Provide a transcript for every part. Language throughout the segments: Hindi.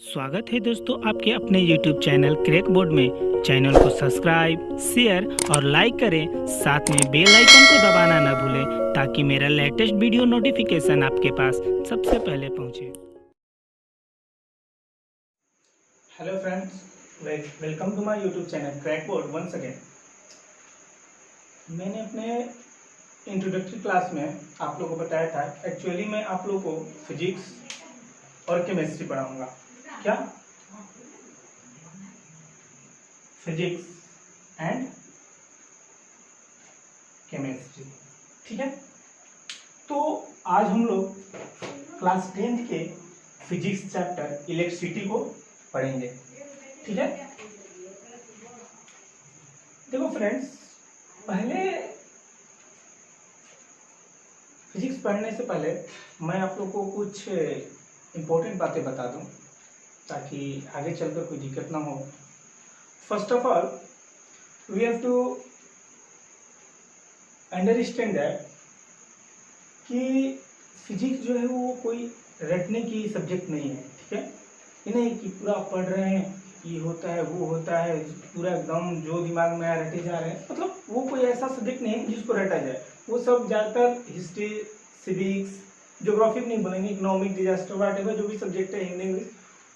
स्वागत है दोस्तों आपके अपने YouTube चैनल क्रैक बोर्ड में। चैनल को सब्सक्राइब, शेयर और लाइक करें। साथ में बेल आइकन को दबाना न भूलें ताकि मेरा लेटेस्ट वीडियो नोटिफिकेशन आपके पास सबसे पहले पहुंचे। Hello friends, welcome to my YouTube channel crack board once again. मैंने अपने इंट्रोडक्टरी क्लास में आप लोगों को बताया था, एक्चुअली मैं आप लोगों को फिजिक्स और केमिस्ट्री पढ़ाऊंगा। क्या? फिजिक्स एंड केमिस्ट्री, ठीक है। तो आज हम लोग क्लास 10th के फिजिक्स चैप्टर इलेक्ट्रिसिटी को पढ़ेंगे, ठीक है। देखो फ्रेंड्स, पहले फिजिक्स पढ़ने से पहले मैं आप लोगों को कुछ इम्पोर्टेंट बातें बता दूं ताकि आगे चलकर कोई दिक्कत ना हो। First of all we have to understand that कि फिजिक्स जो है वो कोई रटने की सब्जेक्ट नहीं है, ठीक है। ये नहीं कि पूरा पढ़ रहे हैं, ये होता है वो होता है, पूरा एकदम जो दिमाग में आया रटे जा रहे हैं। मतलब वो कोई ऐसा सब्जेक्ट नहीं है जिसको रटा जाए। वो सब ज़्यादातर हिस्ट्री, सिविक्स, ज्योग्राफी नहीं बोलेंगे, इकोनॉमिक, डिजास्टर, व्हाटएवर जो भी सब्जेक्ट है, हिंदी, इंग्लिश,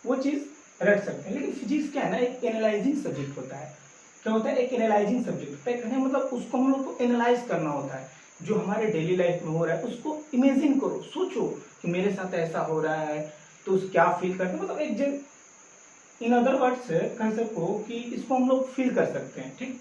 वो चीज़ रट सकते हैं। लेकिन फिजिक्स क्या है ना, एक एनालाइजिंग सब्जेक्ट होता है। क्या होता है? एक एनालाइजिंग सब्जेक्ट होता है। कहने मतलब उसको हम लोग को एनालाइज करना होता है। जो हमारे डेली लाइफ में हो रहा है उसको इमेजिन करो, सोचो कि मेरे साथ ऐसा हो रहा है तो उस क्या फील करते हैं। मतलब एक इन अदर वर्ड्स कह सको कि इसको हम लोग फील कर सकते हैं, ठीक।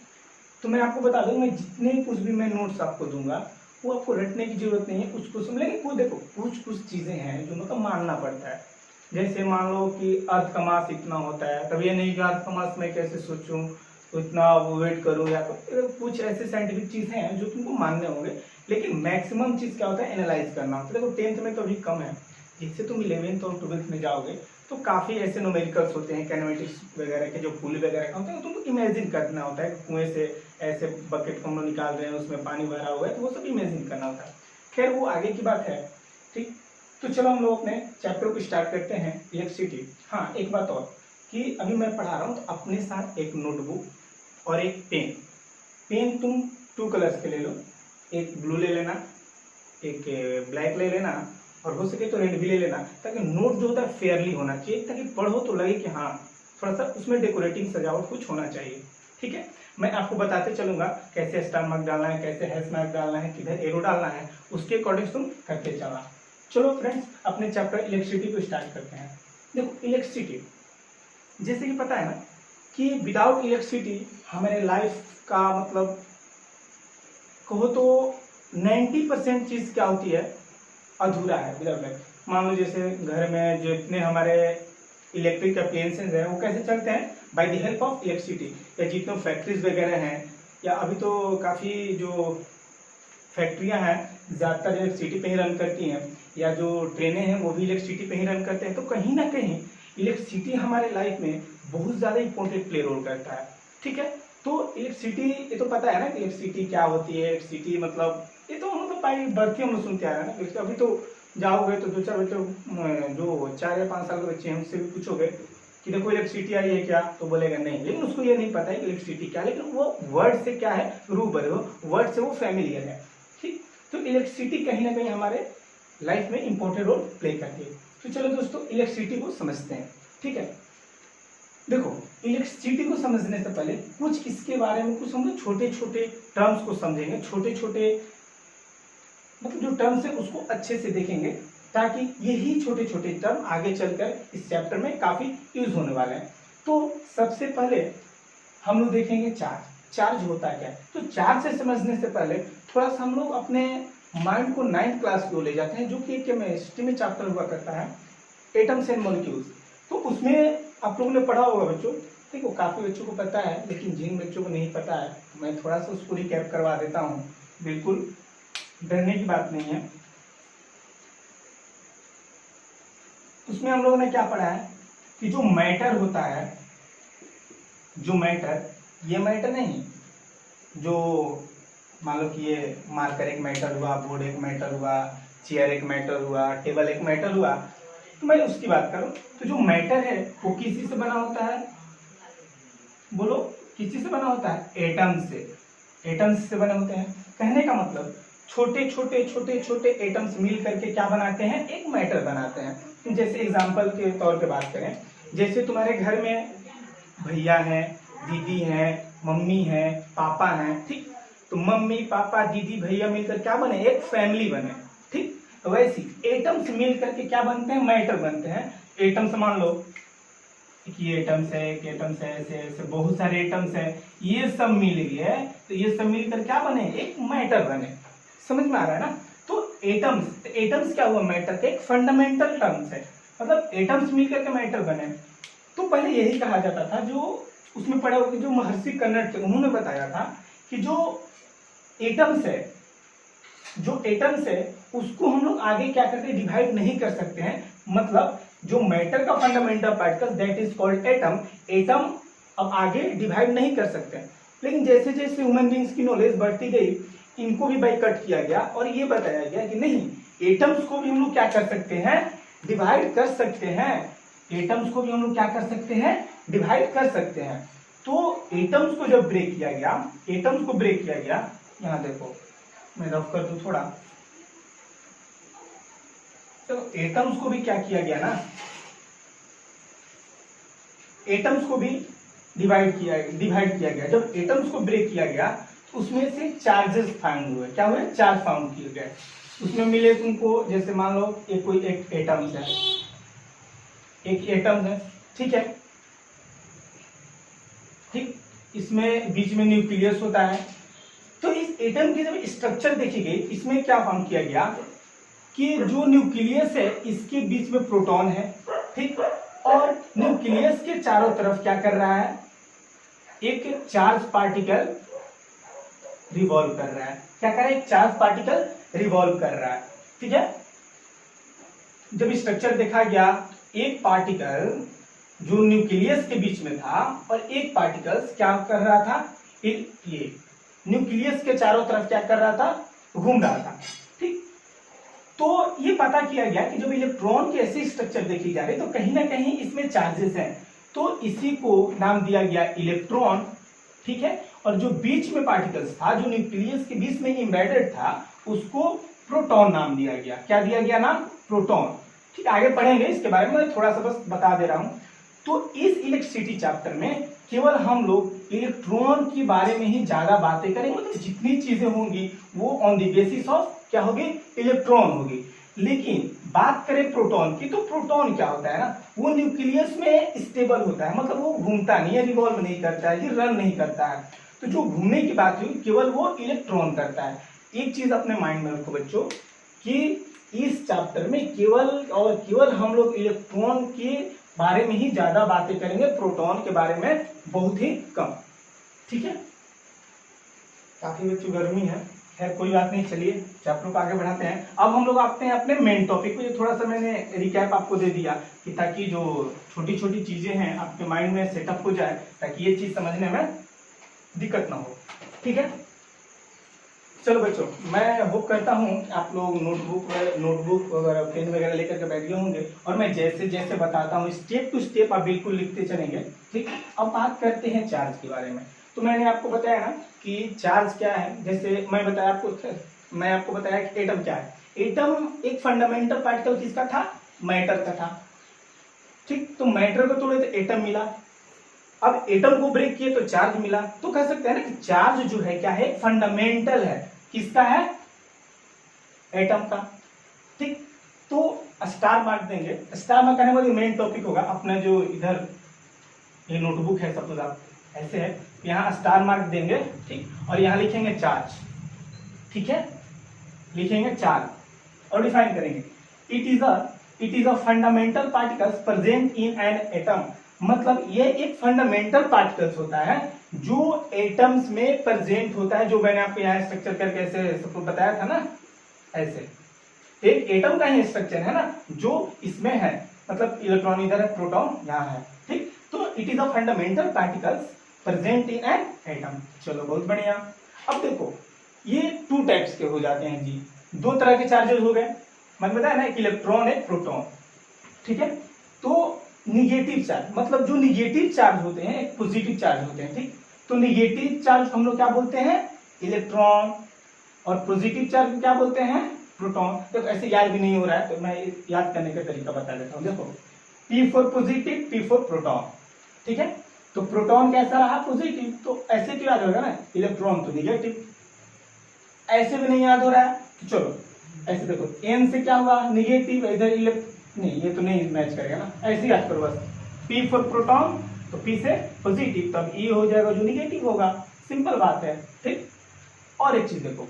तो मैं आपको बता दूं, मैं जितने कुछ भी मैं नोट्स आपको दूंगा वो आपको रटने की जरूरत नहीं है, कुछ कुछ लेकिन वो देखो कुछ चीजें हैं जो मतलब मानना पड़ता है। जैसे मान लो कि अर्थ का मास इतना होता है, तब ये नहीं कि अर्थ का मास मैं कैसे सोचूं, तो इतना वो वेट करूं, या तो कुछ ऐसे साइंटिफिक चीजें हैं जो तुमको मानने होंगे। लेकिन मैक्सिमम चीज क्या होता है? एनालाइज करना होता है। देखो 10th में तो अभी कम है, जिससे तुम 11th और 12th में जाओगे तो काफी ऐसे न्यूमेरिकल्स होते हैं, कैनोमेटिक्स वगैरह के, जो पुल वगैरह होते हैं, तुमको इमेजिन करना होता है। कुएं से ऐसे बकेट को हम लोग निकाल रहे हैं, उसमें पानी भरा हुआ है, तो वो सब इमेजिन करना होता है। खैर वो आगे की बात है, ठीक। तो चलो हम लोग अपने चैप्टर को स्टार्ट करते हैं, इलेक्ट्रिसिटी। हाँ, एक बात और कि अभी मैं पढ़ा रहा हूँ तो अपने साथ एक नोटबुक और एक पेन। पेन तुम 2 कलर्स के ले लो, एक ब्लू ले लेना, एक ब्लैक ले लेना, और हो सके तो रेड भी ले लेना, ताकि नोट जो होता है फेयरली होना चाहिए, ताकि पढ़ो तो लगे कि हाँ थोड़ा सा उसमें डेकोरेटिंग सजावट कुछ होना चाहिए, ठीक है। मैं आपको बताते चलूंगा कैसे स्टार मार्क डालना है, कैसे हैश मार्क डालना है, किधर एरो डालना है, उसके अकॉर्डिंग तुम करते चलना। चलो फ्रेंड्स, अपने चैप्टर इलेक्ट्रिसिटी को स्टार्ट करते हैं। देखो इलेक्ट्रिसिटी, जैसे कि पता है ना कि विदाउट इलेक्ट्रिसिटी हमारे लाइफ का मतलब कहो तो 90% चीज क्या होती है? अधूरा है विदाउट लाइट। मान लो जैसे घर में जो इतने हमारे इलेक्ट्रिक अप्लायंसेज हैं वो कैसे चलते हैं? Bye the help of electricity. या जितने फैक्ट्रीज वगैरह हैं, या अभी तो काफी जो फैक्ट्रियां हैं ज्यादातर इलेक्ट्रिसिटी पे ही रन करती हैं, या जो ट्रेनें हैं वो भी इलेक्ट्रिसिटी पे ही रन करते हैं। तो कहीं ना कहीं इलेक्ट्रिसिटी हमारे लाइफ में बहुत ज्यादा इंपॉर्टेंट प्ले रोल करता है, ठीक है। तो इलेक्ट्रिसिटी, ये तो पता है ना कि इलेक्ट्रिसिटी क्या होती है। इलेक्ट्रिसिटी मतलब ये तो मतलब भाई बर्थ ही हम लोग सुनते आ रहे हैं ना। अभी तो जाओगे तो 2-4 बच्चों, जो 4 या 5 साल के बच्चे हैं, उनसे भी पूछोगे कि देखो इलेक्ट्रिसिटी आई है क्या, तो बोलेगा नहीं। लेकिन उसको ये नहीं पता है कि इलेक्ट्रिसिटी क्या है, लेकिन वो वर्ड से क्या है, रूबरू, वर्ड से वो फैमिलियर है, ठीक। तो इलेक्ट्रिसिटी कहीं ना कहीं हमारे लाइफ में इंपॉर्टेंट रोल प्ले करती है। तो चलो दोस्तों इलेक्ट्रिसिटी को समझते हैं, ठीक है। देखो इलेक्ट्रिसिटी को समझने से पहले कुछ इसके बारे में कुछ हम लोग छोटे छोटे टर्म्स को समझेंगे। छोटे छोटे मतलब जो टर्म्स है उसको अच्छे से देखेंगे, ताकि यही छोटे छोटे टर्म आगे चलकर इस चैप्टर में काफी यूज होने वाले हैं। तो सबसे पहले हम लोग देखेंगे चार्ज। चार्ज होता है क्या? तो चार्ज से समझने से पहले थोड़ा सा हम लोग अपने माइंड को 9th क्लास की ओर ले जाते हैं, जो कि केमिस्ट्री में चैप्टर हुआ करता है, एटम्स एंड मॉलिक्यूल्स। तो उसमें आप लोगों ने पढ़ा होगा बच्चों। देखो काफी बच्चों को पता है, लेकिन जिन बच्चों को नहीं पता है मैं थोड़ा सा उसको रिकैप करवा देता हूँ। बिल्कुल डरने की बात नहीं है। उसमें हम लोगों ने क्या पढ़ा है कि जो मैटर होता है, जो मैटर, ये मैटर नहीं, जो मान लो कि ये मार्कर एक मैटर हुआ, बोर्ड एक मैटर हुआ, चेयर एक मैटर हुआ, टेबल एक मैटर हुआ, तो मैं उसकी बात करूं तो जो मैटर है वो किसी से बना होता है, बोलो किसी से बना होता है, एटम से। एटम्स से बने होते हैं। कहने का मतलब छोटे छोटे छोटे छोटे एटम्स मिल करके क्या बनाते हैं, एक मैटर बनाते हैं। जैसे एग्जांपल के तौर पे बात करें, जैसे तुम्हारे घर में भैया है, दीदी है, मम्मी है, पापा है, ठीक। तो मम्मी पापा दीदी भैया मिलकर क्या बने, एक फैमिली बने, ठीक। तो वैसे एटम्स मिलकर के क्या बनते हैं, मैटर बनते हैं। एटम्स मान लो कि एटम्स है, एक एटम्स है, ऐसे ऐसे बहुत सारे एटम्स है, ये सब मिल गए तो ये सब मिलकर क्या बने, एक मैटर बने। समझ में आ रहा है ना। तो एटम्स क्या हुआ, मैटर के एक फंडामेंटल टर्म्स है, मतलब एटम्स मिलकर के मैटर बने। तो पहले यही कहा जाता था, जो उसमें पढ़े होंगे जो महर्षि कन्नड़ थे उन्होंने बताया था कि जो एटम्स है उसको हम लोग आगे क्या करते, डिवाइड नहीं कर सकते हैं। मतलब जो मैटर का fundamental particle that is called atom अब आगे डिवाइड नहीं कर सकते। लेकिन जैसे जैसे ह्यूमन बींग्स की नॉलेज बढ़ती गई, इनको भी बाइकट किया गया और ये बताया गया कि नहीं, एटम्स को भी हम लोग क्या कर सकते हैं, डिवाइड कर सकते हैं। एटम्स को भी हम लोग क्या कर सकते हैं, डिवाइड कर सकते हैं। तो एटम्स को जब ब्रेक किया गया, यहाँ देखो मैं रफ कर दूं थोड़ा, तो एटम्स को भी क्या किया गया ना, एटम्स को भी डिवाइड किया गया। जब एटम्स को ब्रेक किया गया तो उसमें से चार्जेस फाउंड हुए। क्या हुए, चार्ज फाउंड किए गए। उसमें मिले तुमको, जैसे मान लो एक एटम्स है, ठीक है, ठीक। इसमें बीच में न्यूक्लियस होता है। तो इस एटम की जब स्ट्रक्चर देखी गई, इसमें क्या फाउंड किया गया कि जो न्यूक्लियस है इसके बीच में प्रोटॉन है, ठीक। और न्यूक्लियस के चारों तरफ क्या कर रहा है, एक चार्ज पार्टिकल रिवॉल्व कर रहा है। क्या कर रहा है, एक चार्ज पार्टिकल रिवॉल्व कर रहा है, ठीक है। जब स्ट्रक्चर देखा गया, एक पार्टिकल जो न्यूक्लियस के बीच में था और एक पार्टिकल क्या कर रहा था, ये न्यूक्लियस के चारों तरफ क्या कर रहा था, घूम रहा था, ठीक। तो ये पता किया गया कि जब इलेक्ट्रॉन की ऐसी स्ट्रक्चर देखी जा रही तो कहीं ना कहीं इसमें चार्जेस हैं, तो इसी को नाम दिया गया इलेक्ट्रॉन, ठीक है। और जो बीच में पार्टिकल्स था, जो न्यूक्लियस के बीच में एम्बेडेड था, उसको प्रोटॉन नाम दिया गया। क्या दिया गया नाम, प्रोटॉन, ठीक। आगे पढ़ेंगे इसके बारे में, मैं थोड़ा सा बस बता दे रहा हूं। तो इस इलेक्ट्रिसिटी चैप्टर में केवल हम लोग इलेक्ट्रॉन के बारे में ही ज्यादा बातें करेंगे। मतलब जितनी चीजें होंगी वो ऑन द बेसिस ऑफ क्या होगी, इलेक्ट्रॉन होगी। लेकिन बात करें प्रोटॉन की, तो प्रोटॉन क्या होता है ना, वो न्यूक्लियस में स्टेबल होता है, मतलब वो घूमता नहीं है, रिवॉल्व नहीं करता है, रन नहीं करता है। तो जो घूमने की बात हुई केवल वो इलेक्ट्रॉन करता है। एक चीज अपने माइंड में रखो बच्चों कि इस चैप्टर में केवल और केवल हम लोग इलेक्ट्रॉन के बारे में ही ज्यादा बातें करेंगे, प्रोटॉन के बारे में बहुत ही कम, ठीक है। काफी बच्चों गर्मी है, खैर कोई बात नहीं, चलिए चैप्टर को आगे बढ़ाते हैं। अब हम लोग आते हैं अपने मेन टॉपिक पे। थोड़ा सा मैंने रिकैप आपको दे दिया कि ताकि जो छोटी छोटी चीजें हैं आपके माइंड में सेटअप हो जाए, ताकि ये चीज समझने में दिक्कत ना हो, ठीक है। चलो बच्चों, मैं होप करता हूँ आप लोग नोटबुक वगैरह पेन वगैरह लेकर के बैठ गए होंगे, और मैं जैसे जैसे बताता हूँ स्टेप टू स्टेप आप बिल्कुल लिखते चलेंगे, ठीक। अब बात करते हैं चार्ज के बारे में। तो मैंने आपको बताया ना कि चार्ज क्या है। जैसे मैं आपको बताया कि एटम क्या है। एटम एक फंडामेंटल पार्टिकल किसका था, मैटर का था, ठीक। तो मैटर को तोड़े तो एटम मिला। अब एटम को ब्रेक किए तो चार्ज मिला। तो कह सकते हैं ना कि चार्ज जो है क्या है, फंडामेंटल है। किसका है, एटम का, ठीक। तो स्टार मार्क देंगे। स्टार मार्क करने के बाद मेन टॉपिक होगा अपना, जो इधर ये नोटबुक है सपोज आप ऐसे है, यहाँ स्टार मार्क देंगे, ठीक। और यहाँ लिखेंगे चार्ज, ठीक है, लिखेंगे चार्ज और डिफाइन करेंगे। It is a fundamental particles present in an atom. मतलब ये एक फंडामेंटल पार्टिकल्स होता है जो एटम्स में प्रेजेंट होता है, जो मैंने आपको यहाँ स्ट्रक्चर करके ऐसे सबको बताया था ना, ऐसे एक एटम का ही स्ट्रक्चर है ना जो इसमें है। मतलब इलेक्ट्रॉन इधर है, प्रोटॉन यहाँ है, ठीक। तो it is a fundamental particles present in an atom. चलो बहुत बढ़िया। अब देखो ये टू टाइप्स के हो जाते हैं जी, दो तरह के चार्जेस हो गए। मैंने बताया ना, एक इलेक्ट्रॉन एक प्रोटॉन। ठीक है। तो निगेटिव चार्ज मतलब जो निगेटिव चार्ज होते हैं एक पॉजिटिव चार्ज होते हैं, ठीक। तो निगेटिव चार्ज हम लोग क्या बोलते हैं, इलेक्ट्रॉन, और पॉजिटिव चार्ज क्या बोलते हैं, प्रोटॉन। तो ऐसे याद भी नहीं हो रहा है तो मैं याद करने का तरीका बता देता हूँ। देखो P for positive, P for proton, ठीक है। तो प्रोटॉन कैसा रहा, पॉजिटिव, तो ऐसे तो याद होगा ना, इलेक्ट्रॉन तो निगेटिव। ऐसे भी नहीं याद हो रहा है तो चलो ऐसे देखो, N से क्या हुआ, निगेटिव, इधर नहीं, ये तो नहीं मैच करेगा ना, ऐसे याद करो बस। P फॉर प्रोटॉन तो P से पॉजिटिव, तब E हो जाएगा जो निगेटिव होगा, सिंपल बात है, ठीक। और एक चीज देखो,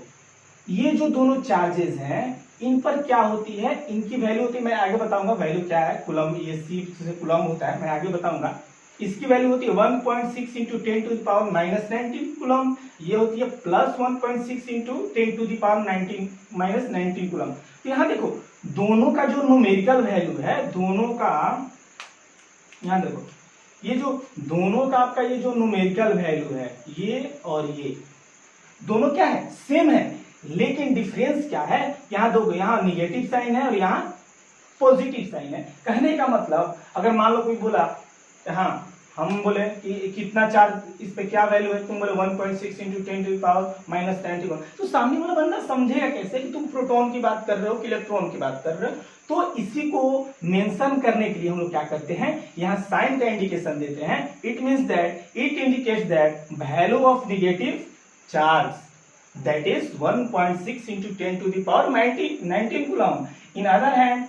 ये जो दोनों चार्जेस हैं इन पर क्या होती है, इनकी वैल्यू होती है, मैं आगे बताऊंगा वैल्यू क्या है, कुलम, ये C से कुलम होता है, मैं आगे बताऊंगा। इसकी वैल्यू होती है 1.6 into 10 to the power minus 19 coulomb, ये होती है plus 1.6 into 10 to the power 19 minus 19 coulomb. तो यहाँ देखो दोनों का जो न्यूमेरिकल वैल्यू है, दोनों का, यहाँ देखो ये जो दोनों का आपका ये जो न्यूमेरिकल वैल्यू है, ये और ये दोनों क्या है, सेम है, लेकिन डिफरेंस क्या है, यहाँ दो, यहाँ निगेटिव साइन है और यहाँ पॉजिटिव साइन है। कहने का मतलब अगर मान लो कोई बोला, हाँ हम बोले कि कितना चार्ज, इस पे क्या वैल्यू है, तुम बोले 1.6 into 10 to the power minus 91, तो सामने वाला बंदा समझेगा कैसे कि तुम प्रोटॉन की बात कर रहे हो कि इलेक्ट्रॉन की बात कर रहे हो। तो इसी को मेंशन करने के लिए हम लोग क्या करते हैं, यहाँ साइन का इंडिकेशन देते हैं। It means that it indicates that value of negative charge, that is 1.6 into 10 to the power 19 coulomb. In other hand,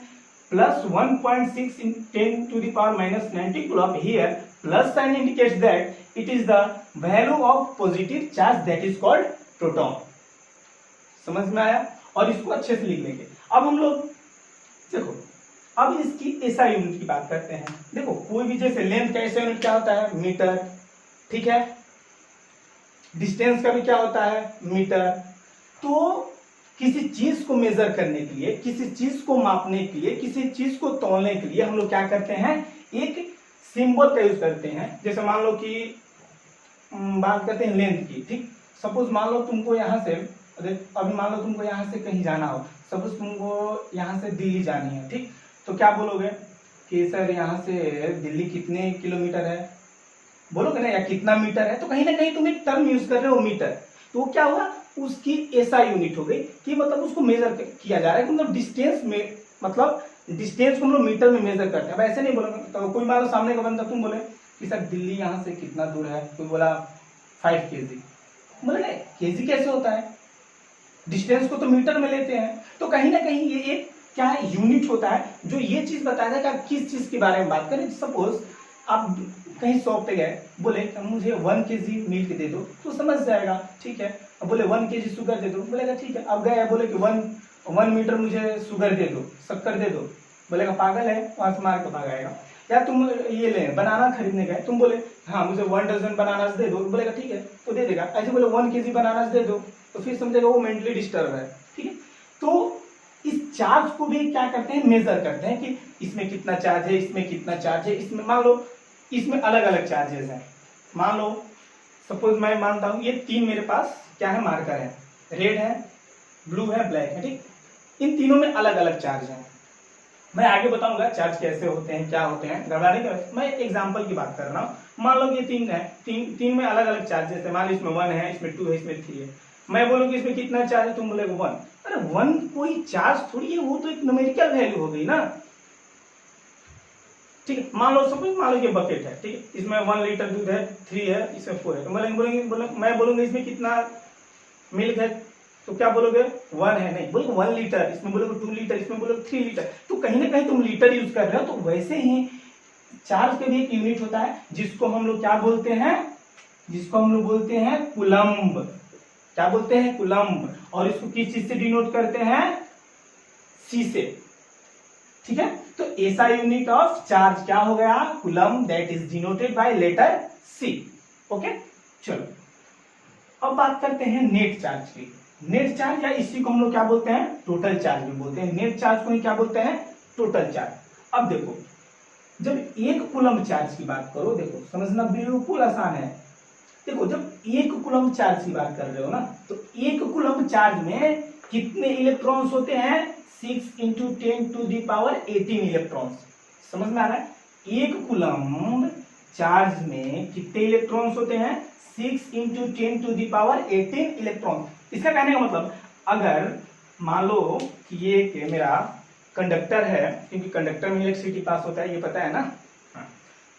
plus 1.6 in 10 to the power minus 90 coulomb. Here, plus sign indicates that it is the value of positive charge that is called proton. समझ में आया? और इसको अच्छे से लिख लेंगे। अब हम लोग देखो, अब इसकी एसआई यूनिट की बात करते हैं। देखो कोई भी जैसे लेंथ का एसआई यूनिट क्या होता है, मीटर, ठीक है। डिस्टेंस का भी क्या होता है, मीटर। तो किसी चीज को मेजर करने के लिए, किसी चीज को मापने के लिए, किसी चीज को तौलने के लिए हम लोग क्या करते हैं, एक सिंबल का यूज करते हैं। जैसे मान लो कि बात करते हैं लेंथ की, ठीक। सपोज मान लो तुमको यहाँ से, अभी मान लो तुमको यहाँ से कहीं जाना हो, सपोज तुमको यहाँ से दिल्ली जानी है, ठीक। तो क्या बोलोगे कि सर यहाँ से दिल्ली कितने किलोमीटर है, बोलोगे ना, या कितना मीटर है। तो कहीं ना कहीं तुम एक टर्म यूज कर रहे हो मीटर, तो क्या हुआ, उसकी एसआई यूनिट हो गई कि मतलब उसको मेजर किया जा रहा है, मतलब डिस्टेंस में, मतलब डिस्टेंस को हम लोग मीटर में मेजर करते हैं। अब ऐसे नहीं बोलोगे, तो कोई मान लो सामने का बंदा तुम बोले कि सर दिल्ली यहाँ से कितना दूर है, कोई बोला 5 kg, बोले केजी कैसे होता है, डिस्टेंस को तो मीटर में लेते हैं। तो कहीं ना कहीं ये एक क्या है, यूनिट होता है जो ये चीज बताता है कि आप किस चीज के बारे में बात करें। सपोज आप कहीं शॉप पे गए, बोले मुझे 1 kg मिल्क दे दो, तो समझ जाएगा, ठीक है। अब बोले 1 kg शुगर दे दो, बोलेगा ठीक है। अब गए बोले कि 1 मीटर मुझे शुगर दे दो, शक्कर दे दो, बोलेगा पागल है, वहां से मार के भागाएगा। या तुम ये ले बनाना खरीदने गए, तुम बोले हाँ मुझे 1 डजन बनानास दे दो, बोलेगा ठीक है, तो दे देगा। ऐसे बोले 1 kg बनानास दे दो, तो फिर समझेगा वो मेंटली डिस्टर्ब है, ठीक है। तो इस चार्ज को भी क्या करते हैं, मेजर करते हैं कि इसमें कितना चार्ज है, इसमें कितना चार्ज है, इसमें मान लो इसमें अलग अलग चार्जेस हैं। मान लो सपोज मैं मानता हूं ये 3 मेरे पास क्या है, मार्कर है, रेड है, ब्लू है, ब्लैक है, ठीक। इन तीनों में अलग अलग चार्ज हैं। मैं आगे बताऊंगा चार्ज कैसे होते हैं, क्या होते हैं, घबराने का, मैं एग्जांपल की बात कर रहा हूं। मान लो ये 3 है, तीन में अलग अलग चार्जेस है। मान लो इसमें 1 है, इसमें 2 है, इसमें 3 है। मैं बोलूंगी इसमें कितना चार्ज है, तुम बोलेगे 1। अरे 1 कोई चार्ज थोड़ी है, वो तो एक न्यूमेरिकल वैल्यू हो गई ना, ठीक है। मान लो सपोज मान लो ये बकेट है, ठीक है, इसमें 1 लीटर दूध है, 3 है, इसमें 4 है। तो मैं बोलूंगा इसमें कितना मिल्क है, तो क्या बोलोगे 1 है, नहीं बोलोगे 1 लीटर, इसमें बोलोगे 2 लीटर, इसमें बोलोगे 3 लीटर। तो कहीं ना कहीं तुम लीटर यूज कर रहे हो। तो वैसे ही चार्ज का भी एक यूनिट होता है जिसको हम लोग क्या बोलते हैं, जिसको हम लोग बोलते हैं कुलम्ब। क्या बोलते हैं, कुलम्ब। और इसको किस चीज से डिनोट करते हैं, सी से, ठीक है। तो ऐसा यूनिट ऑफ चार्ज क्या हो गया, coulomb, that is denoted by letter C. Okay, चलो अब बात करते हैं नेट चार्ज की। नेट चार्ज या इसी को हम लोग क्या बोलते हैं, टोटल चार्ज भी बोलते हैं। नेट चार्ज को ही क्या बोलते हैं, टोटल चार्ज। अब देखो जब 1 कूलम्ब चार्ज की बात करो, देखो समझना बिल्कुल आसान है। देखो जब 1 कूलम्ब चार्ज की बात कर रहे हो ना, तो 1 कूलम्ब चार्ज में कितने इलेक्ट्रॉन्स होते हैं, 6 × 10⁻18 इलेक्ट्रॉन्स। समझ में आ रहा है? 1 कूलम्ब चार्ज में कितने इलेक्ट्रॉन्स होते हैं? 6 इंटू 10⁻18 इलेक्ट्रॉन। इसका कहने का मतलब, अगर मान लो कि ये एक मेरा कंडक्टर है, क्योंकि कंडक्टर में इलेक्ट्रिसिटी पास होता है, ये पता है ना। हाँ।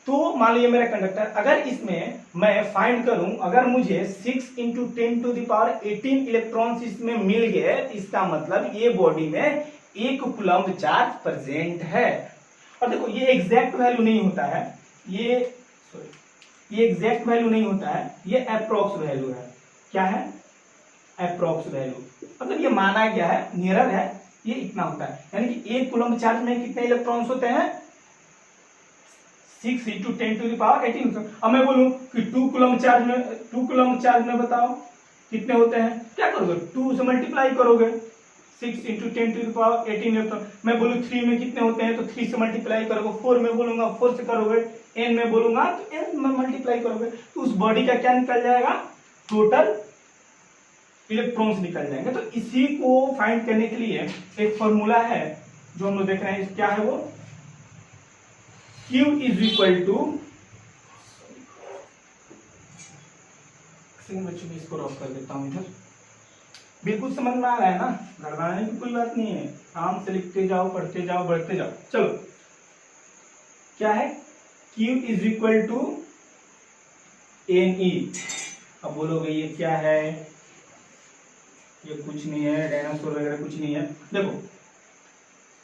तो मान लो ये मेरा कंडक्टर, अगर इसमें मैं फाइंड करूं, अगर मुझे 6 इंटू 10⁻18 इलेक्ट्रॉन्स इसमें मिल गए, तो इसका मतलब ये बॉडी में 1 कूलम्ब चार्ज प्रेजेंट है। और देखो ये एग्जैक्ट वैल्यू नहीं होता है, ये एग्जैक्ट वैल्यू नहीं होता है, ये अप्रोक्स वैल्यू है। क्या है? Approx value. मतलब ये माना गया है, नियरर है, ये इतना होता है। यानी कि 1 कूलम्ब चार्ज में कितने इलेक्ट्रॉन्स होते हैं? 6 इंटू 10⁻18। अब मैं बोलूं कि 2 कूलम्ब चार्ज में बताओ कितने होते हैं? क्या करोगे? 2 से मल्टीप्लाई करोगे, 6 इंटू 10⁻18 इलेक्ट्रॉन। मैं बोलूं 3 में कितने होते हैं, तो 3 से मल्टीप्लाई करोगे। 4 में बोलूंगा 4 से करोगे। n में बोलूंगा तो n में मल्टीप्लाई करोगे, तो उस बॉडी का क्या निकल जाएगा? टोटल इलेक्ट्रॉन्स निकल जाएंगे। तो इसी को फाइंड करने के लिए एक फॉर्मूला है जो हम लोग देख रहे हैं, क्या है वो? Q इज इक्वल टू, बच्चों में इसको रॉक कर देता हूं इधर। बिल्कुल समझ में आ रहा है ना? घबराने की कोई बात नहीं है, आराम से लिखते जाओ, पढ़ते जाओ, बढ़ते जाओ। चलो, क्या है? Q is equal to NE। अब बोलोगे ये क्या है? ये कुछ नहीं है, डायनासोर वगैरह कुछ नहीं है। देखो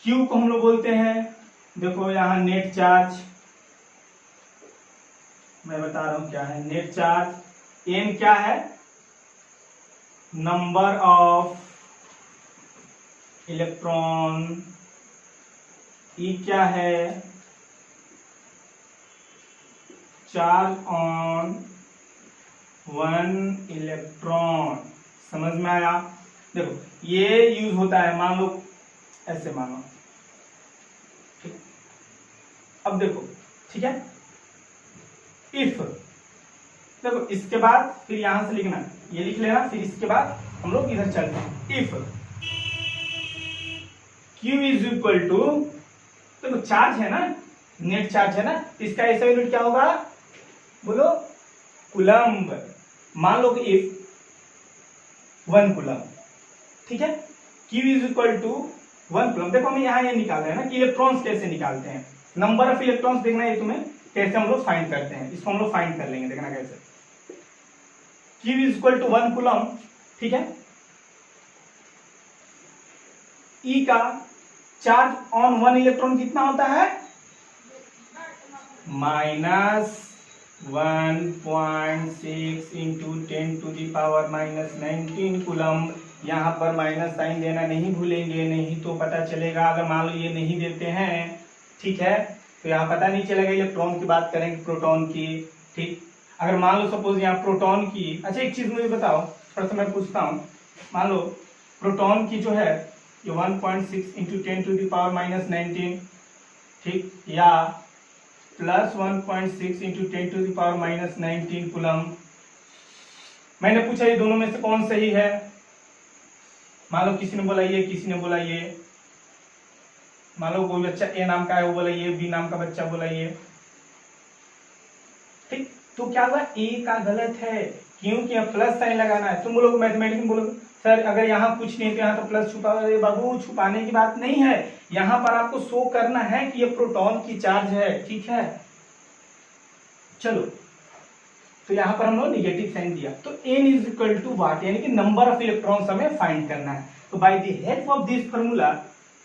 Q को हम लोग बोलते हैं, देखो यहाँ नेट चार्ज, मैं बता रहा हूं क्या है नेट चार्ज। N क्या है? Number of electron. E क्या है? Charge on 1 electron. समझ में आया? देखो ये यूज होता है, मान लो ऐसे मानो, ठीक। अब देखो, ठीक है, इफ, देखो इसके बाद फिर यहां से लिखना, ये लिख लेना, फिर इसके बाद हम लोग इधर चलते हैं। If Q is equal to, देखो चार्ज है ना, नेट चार्ज है ना, इसका ऐसा यूनिट क्या होगा? बोलो, कूलम्ब। मान लो कि इफ 1 कूलम्ब, ठीक है, Q is equal to 1 coulomb. देखो हम यहाँ ये निकाल रहे हैं ना कि इलेक्ट्रॉन्स कैसे निकालते हैं, नंबर ऑफ इलेक्ट्रॉन्स देखना है तुम्हें, कैसे हम लोग फाइंड करते हैं, इसको हम लोग फाइंड कर लेंगे, देखना कैसे। Q is equal to 1 coulomb, ठीक है। E का चार्ज ऑन 1 इलेक्ट्रॉन कितना होता है? -1.6 इंटू 10⁻⁻19 कूलम्ब। यहाँ पर माइनस साइन देना नहीं भूलेंगे, नहीं तो पता चलेगा, अगर मान लो ये नहीं देते हैं, ठीक है, तो यहाँ पता नहीं चलेगा। इलेक्ट्रॉन की बात करेंगे, प्रोटॉन की, ठीक। अगर मान लो सपोज यहाँ प्रोटॉन की, अच्छा एक चीज मुझे बताओ, थोड़ा सा मैं पूछता हूँ, मान लो प्रोटॉन की जो है ये 1.6 इंटू 10⁻⁻19, ठीक, या प्लस 1.6 इंटू 10⁻⁻19 कूलम्ब। मैंने पूछा ये दोनों में से कौन सही है? मान लो किसी ने बोला ये, किसी ने बोला ये। मान लो कोई बच्चा ए नाम का है, वो बोला ये, बी नाम का बच्चा बोला ये, ठीक। तो क्या हुआ? ए का गलत है, क्योंकि यहाँ प्लस साइन लगाना है। तुम बोलोगे मैथमेटिक्स में, बोलोगे सर अगर यहाँ कुछ नहीं है तो यहाँ तो प्लस छुपा। बाबू छुपाने की बात नहीं है, यहाँ पर आपको शो करना है कि ये प्रोटॉन की चार्ज है, ठीक है। चलो, तो यहाँ पर हम लोग निगेटिव साइन दिया, तो n is equal to what, यानी कि नंबर ऑफ इलेक्ट्रॉन्स हमें फाइंड करना है। तो by the help of this formula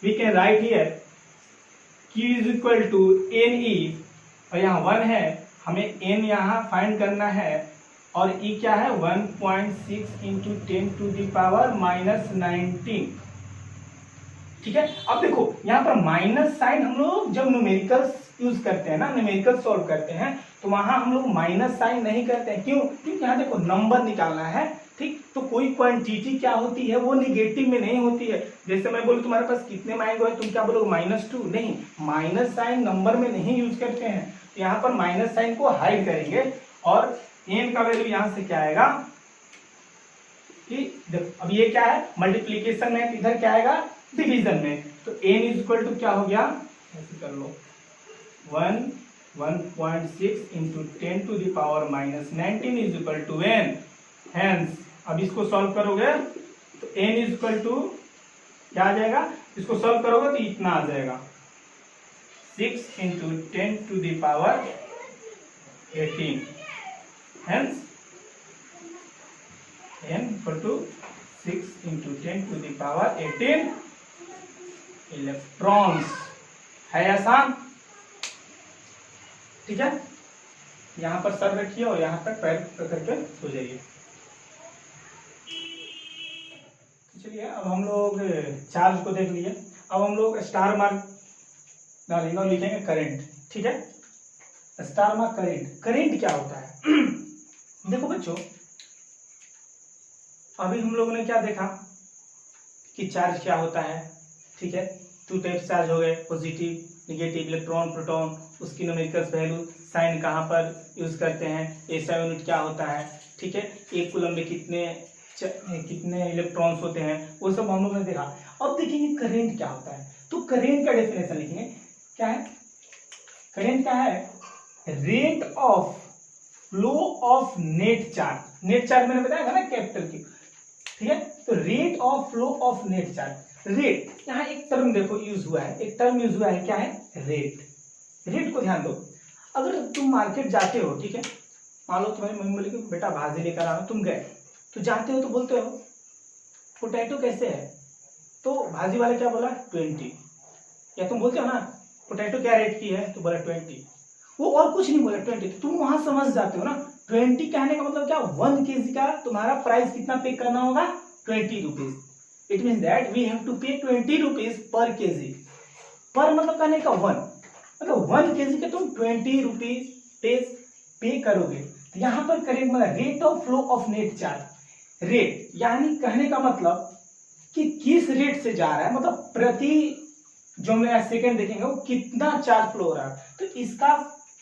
we can write here Q is equal to NE, और यहाँ 1 है, हमें n यहाँ फाइंड करना है, और E क्या है? 1.6 इंटू 10⁻⁻19, ठीक है। अब देखो यहाँ पर माइनस साइन हम लोग जब न्यूमेरिकल यूज करते हैं ना, न्यूमेरिकल सॉल्व करते हैं, तो वहां हम लोग माइनस साइन नहीं करते हैं। क्यों? क्योंकि यहाँ देखो नंबर निकालना है, ठीक। तो कोई क्वांटिटी क्या होती है, वो निगेटिव में नहीं होती है। जैसे मैं बोलूं तुम्हारे पास कितने मैंगो है, तुम क्या बोलोगे? -2। नहीं, माइनस साइन नंबर में नहीं यूज करते हैं। तो यहाँ पर माइनस साइन को हाइड करेंगे, और n का वैल्यू यहाँ से क्या आएगा कि देखो अब ये क्या है? मल्टीप्लीकेशन में, इधर क्या आएगा? डिवीजन में। तो n इज इक्वल टू क्या हो गया? ऐसे कर लो, 1.6 into 10⁻⁻19 is equal to n। Hence अब इसको सॉल्व करोगे तो n इज इक्वल टू क्या आ जाएगा, इसको सॉल्व करोगे तो इतना आ जाएगा 6 into 10⁻18। Hence n equal to 6 into 10⁻18 electrons. है आसान, ठीक है। यहां पर सर रखिए और यहां तक पैर करके सो जाइए। चलिए अब हम लोग चार्ज को देख लिए। अब हम लोग स्टार मार्क डालेंगे और लिखेंगे करंट, ठीक है। स्टार मार्क करंट, करंट क्या होता है देखो बच्चों, अभी हम लोगों ने क्या देखा कि चार्ज क्या होता है, ठीक है। टू टाइप चार्ज हो गए, पॉजिटिव निगेटिव, इलेक्ट्रॉन प्रोटॉन, उसकी न्यूमेरिकल वैल्यू, साइन कहाँ पर यूज करते हैं, ऐसा यूनिट क्या होता है, ठीक है। एक कूलम में कितने इलेक्ट्रॉन्स होते हैं, वो सब हम लोगों ने देखा। अब देखेंगे करंट क्या होता है। तो करंट का डेफिनेशन लिखेंगे, क्या है करंट, क्या है rate of flow of net charge. Net charge मैंने बताया था ना कैपिटल की, ठीक है। तो rate of flow of net charge, rate, यहाँ एक टर्म देखो यूज हुआ है, एक टर्म यूज हुआ है, क्या है रेट। रेट को ध्यान दो, अगर तुम मार्केट जाते हो, ठीक है, मान लो तुम्हारी मम्मी बोली कि बेटा भाजी लेकर आना, तुम गए तो जाते हो तो बोलते हो पोटैटो कैसे है, तो भाजी वाले क्या बोला 20, या तुम बोलते हो ना पोटैटो क्या रेट की है, तो बोला 20, वो और कुछ नहीं बोला 20, तो तुम वहां समझ जाते हो ना 20 कहने का मतलब क्या, 1 kg का तुम्हारा प्राइस कितना पे करना होगा 20 rupees. It mean that we have to pay 20 rupees per KG. पर मतलब कहने का 1, मतलब 1 kg के तुम 20 रुपीज पे करोगे। तो यहाँ पर करेंट मतलब rate of flow of net charge, rate यानी कहने का मतलब कि किस रेट से जा रहा है, मतलब प्रति जो हम सेकेंड देखेंगे वो कितना चार्ज फ्लो हो रहा है। तो इसका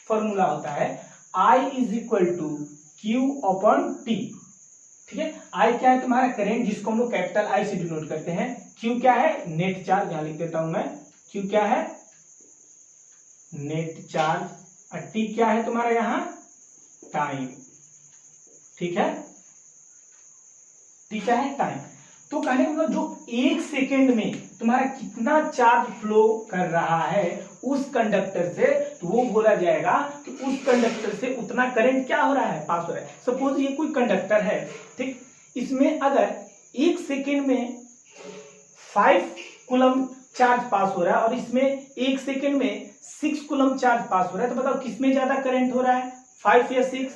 फॉर्मूला होता है I is equal to Q upon T, ठीक है। I क्या है तुम्हारा करंट, जिसको हम लोग कैपिटल I से डिनोट करते हैं। Q क्या है नेट चार्ज, यहां लिख देता हूं मैं, Q क्या है नेट चार्ज, और T क्या है तुम्हारा यहां टाइम, ठीक है। T क्या है टाइम। तो कहने का मतलब जो 1 सेकेंड में तुम्हारा कितना चार्ज फ्लो कर रहा है उस कंडक्टर से, तो वो बोला जाएगा कि उस कंडक्टर से उतना करंट क्या हो रहा है, पास हो रहा है। सपोज ये कोई कंडक्टर है, ठीक, इसमें अगर 1 सेकेंड में 5 कूलम चार्ज पास हो रहा है और इसमें 1 सेकेंड में 6 कूलम चार्ज पास हो रहा है, तो बताओ किसमें ज्यादा करंट हो रहा है, 5 या 6?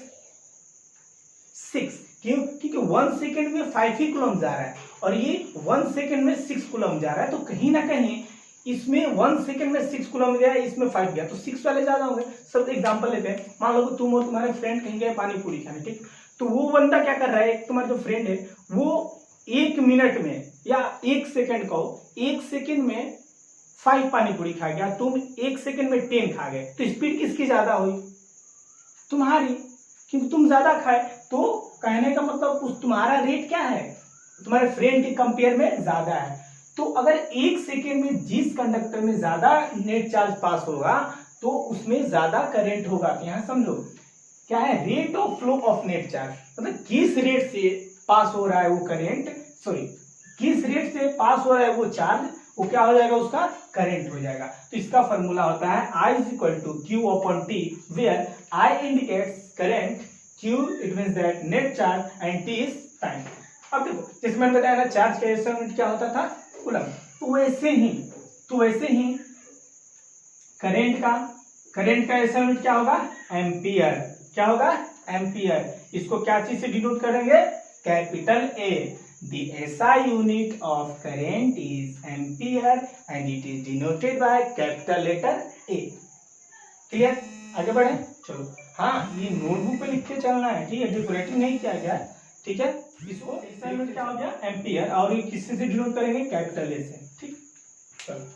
6, क्यों, क्योंकि 1 सेकेंड में 5 ही कूलम जा रहा है और ये 1 सेकेंड में 6 कूलम जा रहा है। तो कहीं ना कहीं इसमें 1 सेकेंड में 6 कूलम गया, इसमें 5 गया, तो 6 वाले ज्यादा होंगे। सब एग्जांपल लेते हैं, मान लो तुम और तुम्हारे फ्रेंड कहीं गए पानी पूरी खाने, ठीक, तो वो बंदा क्या कर रहा है, एक तुम्हारा जो फ्रेंड है वो 1 मिनट में या 1 सेकेंड को 1 सेकेंड में 5 पानी पूरी खा गया, तुम 1 सेकेंड में 10 खा गए, तो स्पीड किसकी ज्यादा हुई, तुम्हारी, क्योंकि तुम ज्यादा खाए। तो कहने का मतलब उस तुम्हारा रेट क्या है, तुम्हारे फ्रेंड के कंपेयर में ज्यादा है। तो अगर 1 सेकेंड में जिस कंडक्टर में ज्यादा नेट चार्ज पास होगा तो उसमें ज्यादा करंट होगा। तो यहां समझो क्या है rate of flow of net charge, मतलब किस रेट से पास हो रहा है वो करंट, सॉरी किस रेट से पास हो रहा है वो चार्ज, वो क्या हो जाएगा, उसका करंट हो जाएगा। तो इसका फॉर्मूला होता है I is equal to Q upon T, where I indicates current, Q it means that net charge and T is time. अब देखो जैसे मैंने बताया ना चार्ज का SI यूनिट क्या होता था कूलम, तो वैसे ही करंट का SI यूनिट क्या होगा एम्पियर, क्या होगा एम्पियर। इसको क्या चीज से डिनोट करेंगे, capital A। The SI unit of current is ampere and it is denoted by capital letter A। Clear, आगे बढ़े चलो। हाँ ये नोटबुक पे लिख के चलना है, ठीक है, डेकोरेटिव नहीं किया गया, ठीक है। इसको SI यूनिट क्या हो गया एम्पियर, और ये किससे डिनोट करेंगे कैपिटल A से, ठीक। चलो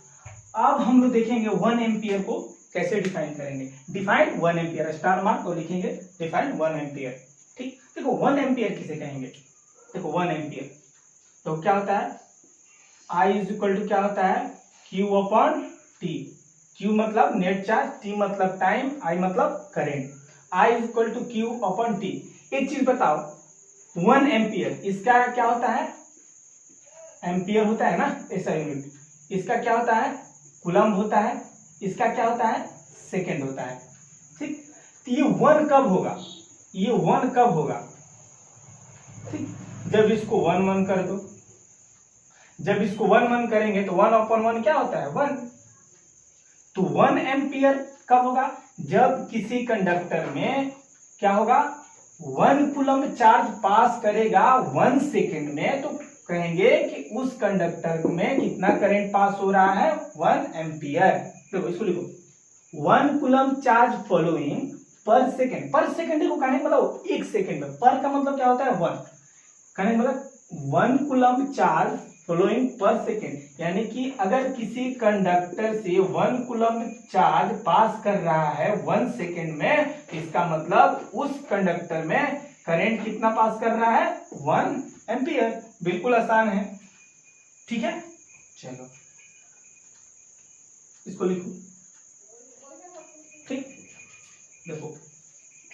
अब हम लोग देखेंगे 1 एम्पियर को कैसे डिफाइन करेंगे। डिफाइन 1 एम्पियर, स्टार मार्क को लिखेंगे, डिफाइन 1 एम्पियर, ठीक। देखो 1 एम्पियर किसे कहेंगे, देखो 1 एम्पियर तो क्या होता है I इज इक्वल टू क्या होता है Q अपॉन टी। Q मतलब नेट चार्ज, T मतलब टाइम, I मतलब current. I is equal to Q upon T। एक चीज बताओ, 1 एम्पियर इसका क्या होता है, एम्पियर होता है ना ऐसा यूनिट, इसका क्या होता है कूलम्ब होता है, इसका क्या होता है सेकेंड होता है, ठीक। तो ये 1 कब होगा, ये 1 कब होगा, ठीक, जब इसको 1 1 कर दो। जब इसको 1 1 करेंगे तो 1 अपॉन 1 क्या होता है 1। तो 1 एम्पियर कब होगा, जब किसी कंडक्टर में क्या होगा 1 कूलम्ब चार्ज पास करेगा 1 सेकेंड में, तो कहेंगे कि उस कंडक्टर में कितना करंट पास हो रहा है 1 एम्पियर। देखो इसको लिखो 1 कूलम्ब चार्ज फॉलोइंग पर सेकेंड। पर सेकेंड देखो कहने मतलब 1 सेकेंड में, पर का मतलब क्या होता है 1, कहने मतलब 1 कूलम्ब चार्ज फॉलोइंग पर सेकेंड, यानी कि अगर किसी कंडक्टर से 1 कूलम्ब चार्ज पास कर रहा है 1 सेकेंड में, इसका मतलब उस कंडक्टर में करंट कितना पास कर रहा है 1 एम्पियर। बिल्कुल आसान है, ठीक है। चलो इसको लिखो, ठीक, देखो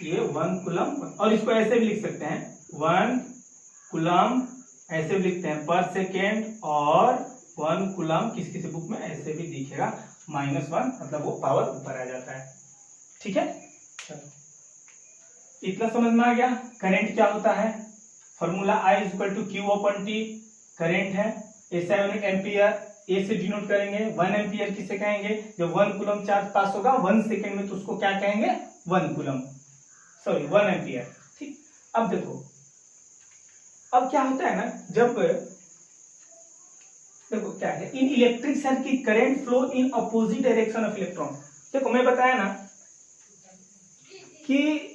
ये 1 कूलम्ब, और इसको ऐसे भी लिख सकते हैं 1 कूलम्ब, ऐसे भी लिखते हैं पर सेकेंड, और 1 कूलम्ब किसी किसी बुक में ऐसे भी दिखेगा -1, मतलब वो पावर ऊपर आ जाता है, ठीक है। चलो इतना समझ में आ गया। करंट क्या होता है, formula I is equal to Q upon T, current है ऐसा यूनिट एम्पियर, ए से डिनोट करेंगे। 1 एम्पियर किसे कहेंगे, जब 1 कूलम्ब चार्ज पास होगा 1 सेकेंड में, तो उसको क्या कहेंगे 1 कूलम्ब, सॉरी 1 एम्पियर, ठीक। अब देखो अब क्या होता है ना, जब देखो क्या है, इन electric circuit current flow in opposite direction of electron. देखो मैं बताया ना कि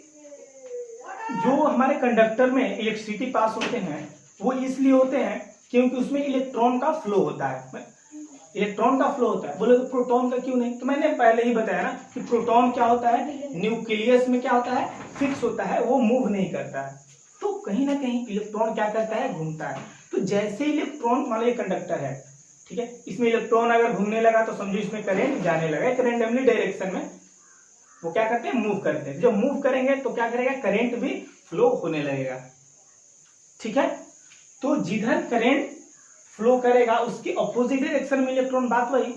जो हमारे कंडक्टर में इलेक्ट्रिसिटी पास होते हैं वो इसलिए होते हैं क्योंकि उसमें इलेक्ट्रॉन का फ्लो होता है, इलेक्ट्रॉन का फ्लो होता है। बोले तो प्रोटॉन का क्यों नहीं, तो मैंने पहले ही बताया ना कि प्रोटॉन क्या होता है, न्यूक्लियस में क्या होता है फिक्स होता है, वो मूव नहीं करता है, तो कहीं ना कहीं इलेक्ट्रॉन क्या करता है घूमता है। तो जैसे इलेक्ट्रॉन मान लो कंडक्टर है, ठीक है, इसमें इलेक्ट्रॉन अगर घूमने लगा तो समझो इसमें करंट जाने लगा, एक रैंडमली डायरेक्शन में वो क्या करते हैं मूव करते हैं। जब मूव करेंगे तो क्या करेगा करंट भी फ्लो होने लगेगा, ठीक है। तो जिधर करंट फ्लो करेगा उसके अपोजिट डायरेक्शन में इलेक्ट्रॉन, बात वही,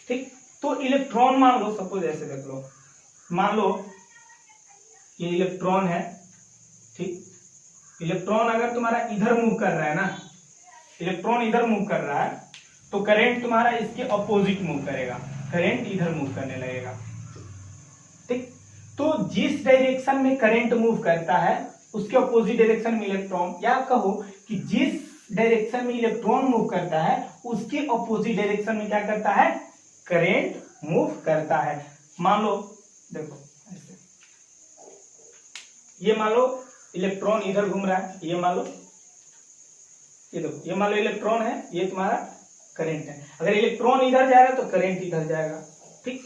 ठीक। तो इलेक्ट्रॉन मान लो सपोज ऐसे देख लो, मान लो ये इलेक्ट्रॉन है, ठीक, इलेक्ट्रॉन अगर तुम्हारा इधर मूव कर रहा है ना, इलेक्ट्रॉन इधर मूव कर रहा है तो करंट तुम्हारा इसके अपोजिट मूव करेगा, करंट इधर मूव करने लगेगा, ठीक। तो जिस डायरेक्शन में करंट मूव करता है उसके अपोजिट डायरेक्शन में इलेक्ट्रॉन, या कहो कि जिस डायरेक्शन में इलेक्ट्रॉन मूव करता है उसके अपोजिट डायरेक्शन में क्या करता है करंट मूव करता है। मान लो देखो ऐसे, ये मान लो इलेक्ट्रॉन इधर घूम रहा है, ये मान लो, ये देखो ये मान लो इलेक्ट्रॉन है, ये तुम्हारा करंट है। अगर इलेक्ट्रॉन इधर जा रहा है तो करंट इधर जाएगा, ठीक।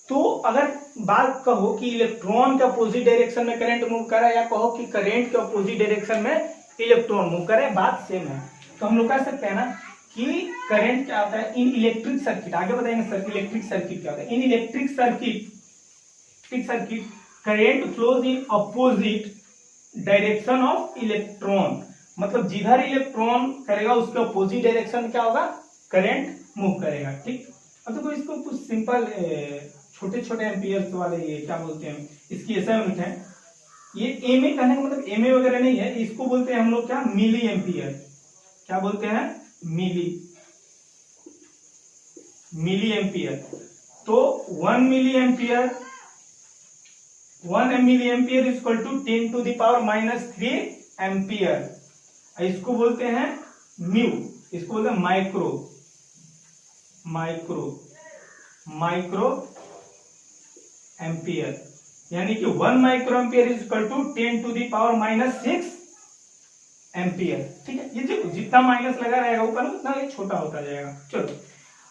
तो अगर बात कहो कि इलेक्ट्रॉन के अपोजिट डायरेक्शन में करंट मूव कर रहा है, या कहो कि करंट के अपोजिट डायरेक्शन में इलेक्ट्रॉन मूव कर रहा है, बात सेम है। तो हम लोग कह सकते हैं ना कि करंट क्या होता है इन इलेक्ट्रिक सर्किट, आगे बताएंगे सर इलेक्ट्रिक सर्किट क्या होता है। इन electric circuit current flows in opposite direction of electron, मतलब जिधर इलेक्ट्रॉन करेगा उसके अपोजिट डायरेक्शन में क्या होगा करंट मूव करेगा, ठीक। अब देखो इसको कुछ सिंपल छोटे छोटे एम्पियर्स वाले ये क्या बोलते हैं, इसकी ऐसा यूनिट है, ये एमए कहने का मतलब एमए वगैरह नहीं है, इसको बोलते हैं हम लोग क्या मिली एम्पियर, क्या बोलते हैं मिली एम्पियर। तो 1 milliampere, 1 milliampere is equal to 10 to the power -3 ampere, इसको बोलते हैं म्यू, इसको बोलते हैं माइक्रो एम्पियर, यानी कि 1 microampere is equal to 10 to the power -6 ampere, ठीक है। ये देखो जितना माइनस लगा रहेगा ऊपर उतना ये छोटा होता जाएगा। चलो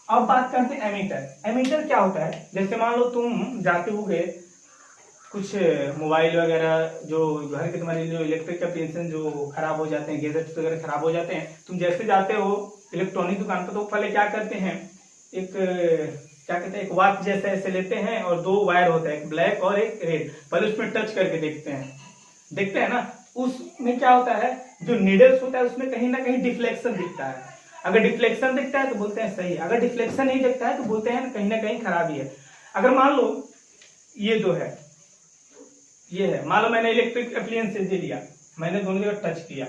अब बात करते हैं एमीटर। एमीटर क्या होता है, जैसे मान लो तुम जाते हुए कुछ मोबाइल वगैरह जो घर के तुम्हारे जो इलेक्ट्रिक अप्लायंसेस जो खराब हो जाते हैं, गैजेट्स वगैरह खराब हो जाते हैं, तुम जैसे जाते हो इलेक्ट्रॉनिक दुकान पर तो पहले क्या करते हैं, एक क्या कहते हैं, एक वाच जैसा ऐसे लेते हैं और दो वायर होता है, एक ब्लैक और एक रेड। पहले उसमें टच करके देखते हैं ना, उसमें क्या होता है, जो नीडल्स होता है उसमें कहीं ना कहीं डिफ्लेक्शन दिखता है। अगर डिफ्लेक्शन दिखता है तो बोलते हैं सही है, अगर डिफ्लेक्शन नहीं दिखता है तो बोलते हैं कहीं ना कहीं खराबी है। अगर मान लो ये दो है, ये है, मान लो मैंने इलेक्ट्रिक अप्लायंसेस दे दिया, मैंने दोनों जगह टच किया,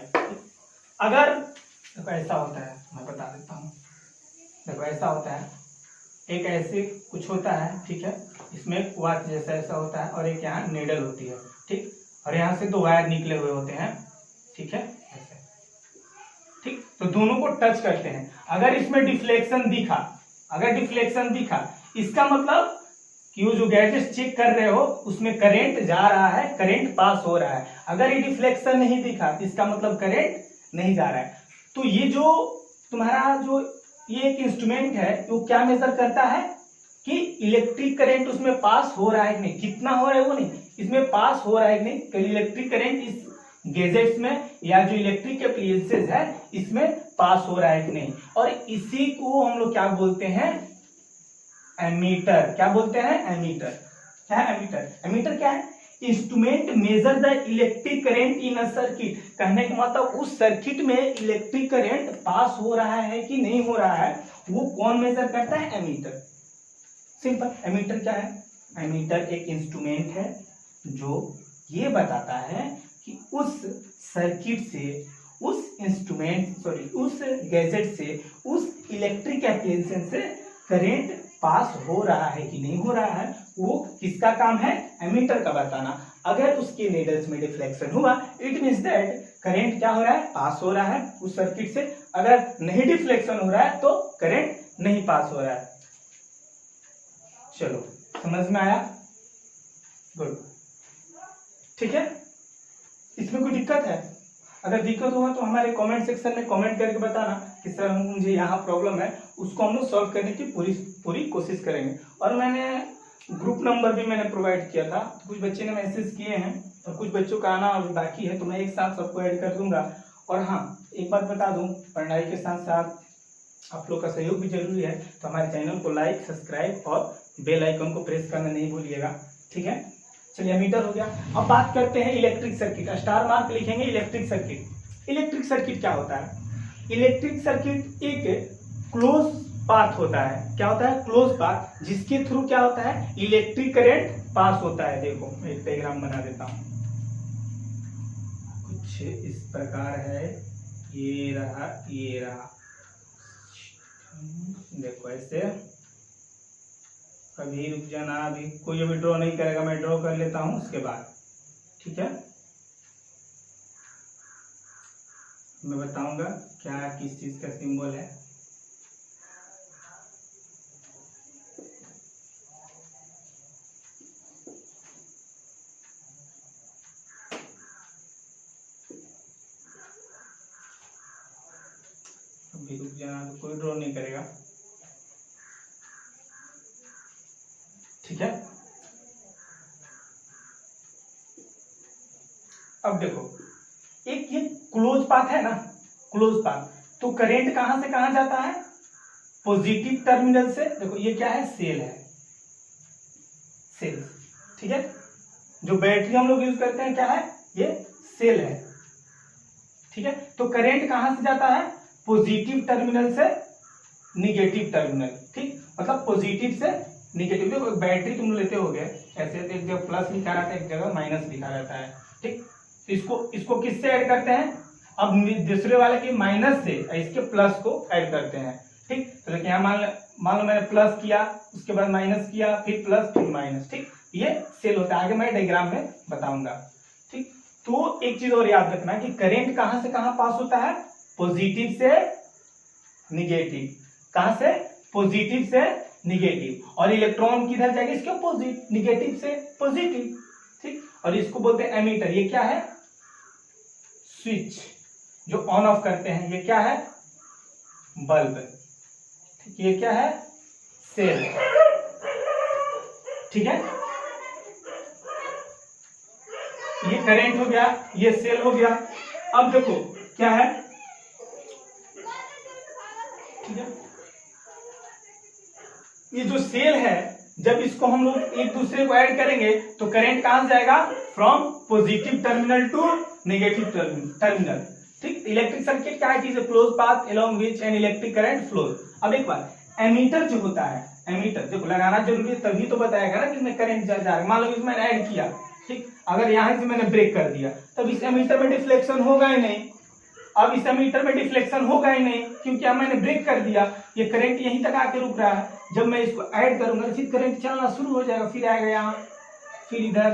अगर देखो ऐसा होता है, मैं बता देता हूँ, देखो ऐसा होता है, एक ऐसे कुछ होता है, ठीक है, इसमें वाच जैसा ऐसा होता है और एक यहाँ नीडल होती है, ठीक, और यहाँ से दो वायर निकले हुए होते हैं, ठीक है, ऐसे, ठीक, तो दोनों को टच करते हैं। अगर इसमें डिफ्लेक्शन दिखा, अगर डिफ्लेक्शन दिखा, इसका मतलब कि वो जो गैजेट चेक कर रहे हो उसमें करंट जा रहा है, करंट पास हो रहा है। अगर ये डिफ्लेक्शन नहीं दिखा तो इसका मतलब करंट नहीं जा रहा है। तो ये जो तुम्हारा जो ये एक इंस्ट्रूमेंट है, वो क्या मेजर करता है कि इलेक्ट्रिक करंट उसमें पास हो रहा है कि नहीं, कितना हो रहा है वो नहीं, इसमें पास हो रहा है कि नहीं, कि इलेक्ट्रिक करंट इस गैजेट्स में या जो इलेक्ट्रिक एप्लायंसेस है इसमें पास हो रहा है कि नहीं। और इसी को हम लोग क्या बोलते हैं, एमीटर। क्या बोलते हैं, एमीटर। क्या है एमीटर? एमीटर क्या है, instrument measure the electric current in a circuit. कहने का मतलब उस सर्किट में इलेक्ट्रिक करंट पास हो रहा है कि नहीं हो रहा है, वो कौन मेजर करता है, एमीटर। सिंपल। एमीटर क्या है, एमीटर एक इंस्ट्रूमेंट है जो ये बताता है कि उस सर्किट से, उस इंस्ट्रूमेंट उस गैजेट से, उस इलेक्ट्रिक एप्लायंस से करंट पास हो रहा है कि नहीं हो रहा है, वो किसका काम है, एमीटर का बताना। अगर उसके नीडल्स में डिफ्लेक्शन हुआ, इट मींस दैट करंट क्या हो रहा है, पास हो रहा है उस सर्किट से। अगर नहीं डिफ्लेक्शन हो रहा है तो करंट नहीं पास हो रहा है। चलो समझ में आया, गुड, ठीक है। इसमें कोई दिक्कत है? अगर दिक्कत होगा तो हमारे कमेंट सेक्शन में कमेंट करके बताना कि सर मुझे यहाँ प्रॉब्लम है, उसको हम लोग सॉल्व करने की पूरी कोशिश करेंगे। और मैंने ग्रुप नंबर भी मैंने प्रोवाइड किया था, कुछ बच्चे ने मैसेज किए हैं और कुछ बच्चों का आना अभी बाकी है, तो मैं एक साथ सबको ऐड कर दूंगा। और हाँ, एक बात बता दूं, पढ़ाई के साथ साथ आप लोग का सहयोग भी जरूरी है, तो हमारे चैनल को लाइक, सब्सक्राइब और बेल आइकन को प्रेस करना नहीं भूलिएगा, ठीक है। चलिए मीटर हो गया। अब बात करते हैं इलेक्ट्रिक सर्किट। स्टार मार्क लिखेंगे इलेक्ट्रिक सर्किट। इलेक्ट्रिक सर्किट क्या होता है? इलेक्ट्रिक सर्किट एक क्लोज पाथ होता है। क्या होता है? क्लोज पाथ, जिसके थ्रू क्या होता है, इलेक्ट्रिक करंट पास होता है। देखो मैं एक डायग्राम बना देता हूं, कुछ इस प्रकार है, ये रहा, ये रहा, देखो ऐसे। अभी रुक जाना, अभी कोई अभी ड्रॉ नहीं करेगा, मैं ड्रॉ कर लेता हूं उसके बाद, ठीक है। मैं बताऊंगा क्या किस चीज का सिंबल है। अभी रुक जाना, अभी कोई ड्रॉ नहीं करेगा, ठीक है। अब देखो, एक ये क्लोज पाथ है ना, क्लोज पाथ, तो करंट कहां से कहां जाता है, पॉजिटिव टर्मिनल से। देखो ये क्या है, सेल है, सेल, ठीक है। जो बैटरी हम लोग यूज करते हैं क्या है, ये सेल है, ठीक है। तो करंट कहां से जाता है, पॉजिटिव टर्मिनल से निगेटिव टर्मिनल, ठीक, मतलब पॉजिटिव से निगेटिव। देखो बैटरी तुम लेते होगे ऐसे, एक जगह प्लस लिखा रहता है, एक जगह माइनस लिखा रहता है, ठीक। इसको किससे ऐड करते हैं, अब दूसरे वाले के माइनस से इसके प्लस को ऐड करते हैं, ठीक। तो देखिए यहाँ मान लो मैंने प्लस किया, उसके बाद माइनस किया, फिर प्लस, फिर माइनस, ठीक। ये सेल होता है, आगे मैं डायग्राम में बताऊंगा, ठीक। तो एक चीज और याद रखना कि करंट कहां से कहां पास होता है, पॉजिटिव से निगेटिव। कहां से, पॉजिटिव से निगेटिव। और इलेक्ट्रॉन किधर जाएगा, इसके अपोजिट, निगेटिव से पॉजिटिव, ठीक। और इसको बोलते हैं एमीटर। ये क्या है, स्विच जो ऑन ऑफ करते हैं। ये क्या है, बल्ब, ठीक। ये क्या है, सेल, ठीक है। ये करंट हो गया, ये सेल हो गया। अब देखो क्या है, ठीक है, ये जो सेल है, जब इसको हम लोग एक दूसरे को ऐड करेंगे तो करंट कहां से जाएगा, from positive terminal to negative terminal. ठीक, इलेक्ट्रिक सर्किट क्या है, it is a close path along which an electric current flows. अब एक बार एमीटर जो होता है, एमीटर देखो लगाना जरूरी है, तभी तो बताएगा ना कि इसमें करंट जा रहा है। मान लो इसमें ऐड किया, ठीक, अगर यहां से मैंने ब्रेक कर दिया तब इस एमीटर में डिफ्लेक्शन होगा ही नहीं। अब इस एमीटर में डिफ्लेक्शन होगा ही नहीं क्योंकि अब मैंने ब्रेक कर दिया, ये करंट यहीं तक आके रुक रहा है। जब मैं इसको ऐड करूंगा फिर करंट चलना शुरू हो जाएगा, फिर आएगा यहाँ, फिर इधर,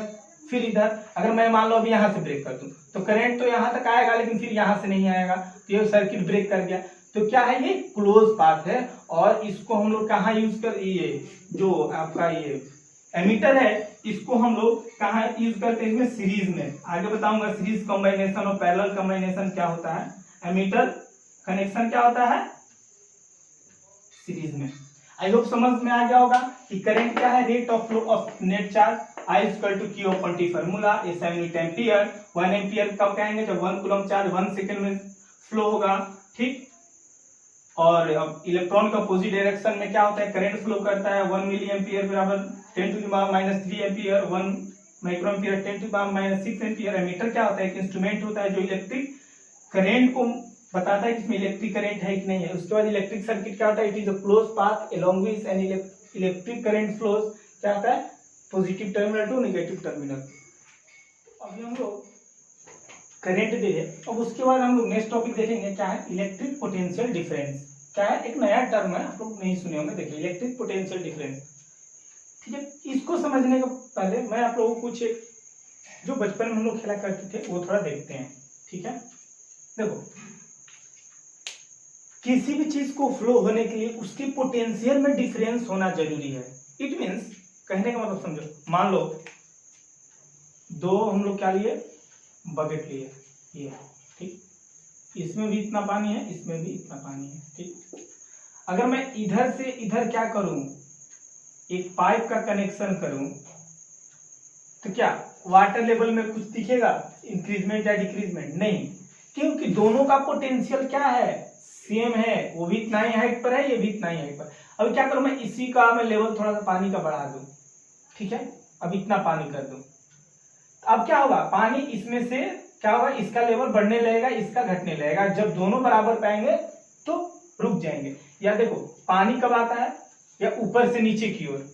फिर इधर। अगर मैं मान लो अभी यहाँ से ब्रेक कर दूं तो करंट तो यहाँ तक आएगा लेकिन फिर यहाँ से नहीं आएगा, तो ये सर्किट ब्रेक कर गया। तो क्या है, ये क्लोज पाथ है और इसको हम लोग कहाँ यूज कर, ये जो आपका ये एमीटर है इसको हम लोग कहाँ यूज करते हैं, इसमें सीरीज में। आगे बताऊंगा सीरीज कॉम्बिनेशन और पैरेलल कॉम्बिनेशन क्या होता है। एमीटर कनेक्शन क्या होता है, सीरीज में। आई होप समझ में आ गया होगा कि करंट क्या है, rate of flow of net charge I equal to Q upon T formula, SI unit ampere. 1 ampere कब कहेंगे, जब 1 कूलम चार्ज 1 सेकंड में फ्लो होगा। ठीक, और अब इलेक्ट्रॉन का अपोजिट डायरेक्शन में क्या होता है, करंट फ्लो करता है। 1 मिली एम्पियर बराबर 10 to the power -3 ampere, 1 microampere 10 to the power -6 ampere. Ammeter क्या होता है, एक इंस्ट्रूमेंट होता है जो इलेक्ट्रिक करंट को बताता है कि इसमें इलेक्ट्रिक करंट है कि नहीं है। उसके बाद इलेक्ट्रिक सर्किट क्या होता है, it is a close path along which an electric current flows. क्या होता है, positive terminal to negative terminal. अभी हम लोग करंट देखे, अब उसके बाद हम लोग नेक्स्ट टॉपिक देखेंगे क्या है, इलेक्ट्रिक पोटेंशियल डिफरेंस। क्या है, एक नया टर्म है, आप लोग नहीं सुने होंगे, देखिए इलेक्ट्रिक पोटेंशियल डिफरेंस। ठीक है, इसको समझने का पहले मैं आप लोगों को कुछ जो बचपन में हम लोग खेला करते थे वो थोड़ा देखते हैं। ठीक है, देखो किसी भी चीज को फ्लो होने के लिए उसकी पोटेंशियल में डिफरेंस होना जरूरी है। इट मीन्स, कहने का मतलब समझो, मान लो दो हम लोग क्या लिए, बकेट लिए, ये ठीक, इसमें भी इतना पानी है, इसमें भी इतना पानी है। ठीक, अगर मैं इधर से इधर क्या करूं, एक पाइप का कनेक्शन करूं, तो क्या वाटर लेवल में कुछ दिखेगा, इंक्रीजमेंट या डिक्रीजमेंट? नहीं, क्योंकि दोनों का पोटेंशियल क्या है, सेम है। वो भी इतना ही हाइट पर है, ये भी इतना ही हाइट पर। अब क्या करूं मैं, इसी का मैं लेवल थोड़ा सा पानी का बढ़ा दूं। ठीक है, अब इतना पानी कर दूं, अब क्या होगा, पानी इसमें से क्या होगा, इसका लेवल बढ़ने लगेगा, इसका घटने लगेगा। जब दोनों बराबर पाएंगे तो रुक जाएंगे। या देखो पानी कब आता है, या ऊपर से नीचे की ओर,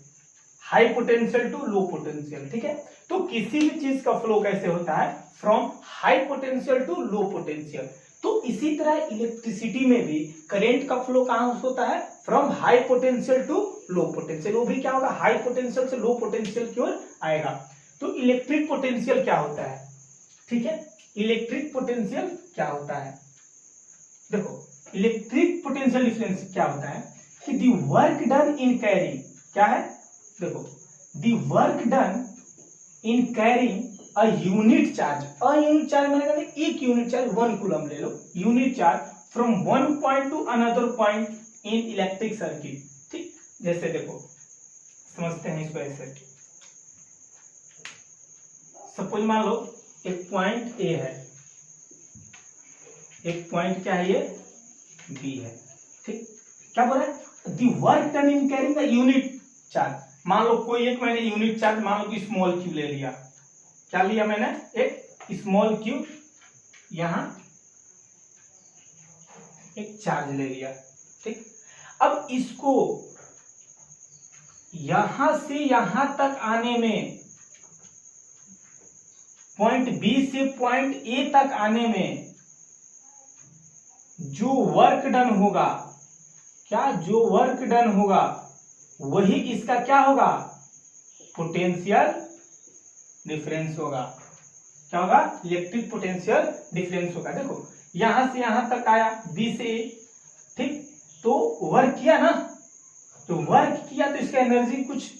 high potential to low potential. ठीक है, तो किसी भी चीज का फ्लो कैसे होता है, from high potential to low potential. तो इसी तरह इलेक्ट्रिसिटी में भी करंट का फ्लो कहां से होता है, from high potential to low potential. वो भी क्या होगा, हाई पोटेंशियल से लो पोटेंशियल की ओर आएगा। तो इलेक्ट्रिक पोटेंशियल क्या होता है, ठीक है, इलेक्ट्रिक पोटेंशियल क्या होता है, देखो इलेक्ट्रिक पोटेंशियल डिफरेंस क्या होता है कि the work done in carrying, क्या है, देखो the work done in carrying a unit charge. A unit charge मैंने कहा एक यूनिट चार्ज 1 कूलम ले लो, unit charge from one point to another point in electric circuit. ठीक, जैसे देखो समझते हैं इसको ऐसे, सपोज मान लो एक पॉइंट ए है, एक पॉइंट क्या है ये बी है। ठीक, क्या बोल रहा है, दी work done in carrying the unit charge. मान लो कोई एक मैंने यूनिट चार्ज मान लो कि स्मॉल क्यू ले लिया, क्या लिया मैंने, एक स्मॉल क्यू, यहां एक चार्ज ले लिया। ठीक, अब इसको यहां से यहां तक आने में, पॉइंट बी से पॉइंट ए तक आने में जो वर्क डन होगा, क्या जो वर्क डन होगा वही इसका क्या होगा, पोटेंशियल डिफरेंस होगा। क्या होगा, इलेक्ट्रिक पोटेंशियल डिफरेंस होगा। देखो यहां से यहां तक आया, बी से ए, ठीक, तो वर्क किया ना, तो वर्क किया तो इसका एनर्जी कुछ